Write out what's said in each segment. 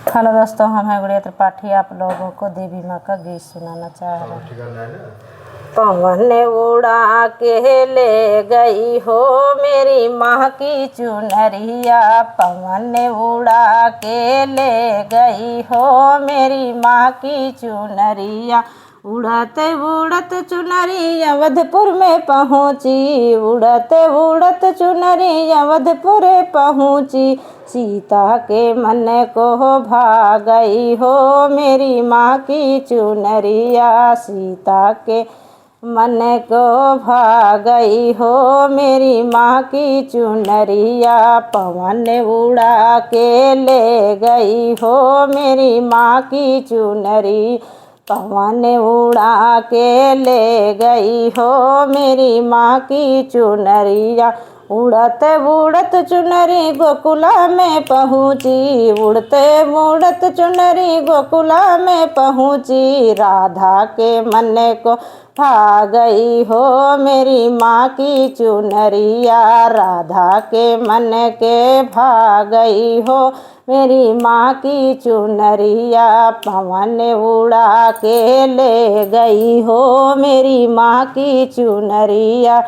Hello दोस्तों, हम हैं गुड़िया त्रिपाठी। आप लोगों को देवी माँ का गीत सुनाना चाह रहे हैं। पवन उड़ा के ले गई हो मेरी माँ की चुनरिया, पवन उड़ा के ले गई हो मेरी माँ की चुनरिया। उड़त उड़त चुनरी अवधपुर में पहुँची, उड़त उड़त चुनरी अवधपुर पहुँची। सीता के मन को भा गई हो मेरी माँ की चुनरिया, सीता के मन को भा गई हो मेरी माँ की चुनरिया। पवन उड़ा के ले गई हो मेरी माँ की चुनरी, पवन उड़ा के ले गई हो मेरी माँ की चुनरिया। उड़त उड़त चुनरी गोकुला में पहुँची, उड़ते उड़त चुनरी गोकुला में पहुँची। राधा के मन को भा गई हो मेरी माँ की चुनरिया, राधा के मन के भा गई हो मेरी माँ की चुनरिया। पवन उड़ा के ले गई हो मेरी माँ की चुनरिया।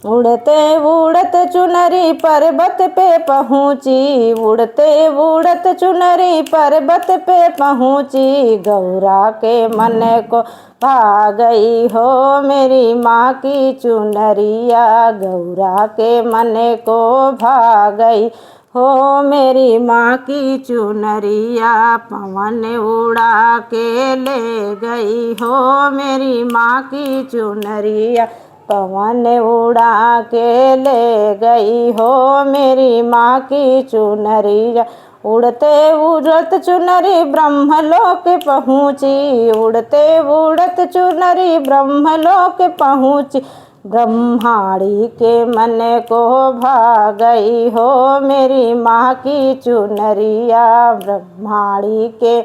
उड़ते उड़त चुनरी पर्वत पे पहुँची, उड़ते उड़त चुनरी पर्वत पे पहुँची। गौरा के मन को भा गई हो मेरी माँ की चुनरिया, गौरा के मन को भा गई हो मेरी माँ की चुनरिया। पवन उड़ा के ले गई हो मेरी माँ की चुनरिया, पवन उड़ा के ले गई हो मेरी माँ की चुनरिया। उड़ते उड़त चुनरी ब्रह्मलोक पहुँची, उड़ते उड़त चुनरी ब्रह्मलोक पहुँची। ब्रह्माणी के मन को भा गई हो मेरी माँ की चुनरिया, ब्रह्माणी के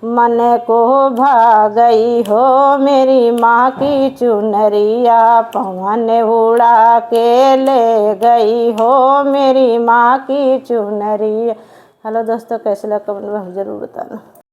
मन को भा गई हो मेरी माँ की चुनरिया। पवन उड़ा के ले गई हो मेरी माँ की चुनरिया। हेलो दोस्तों, कैसे लगा कमेंट में जरूर बताना।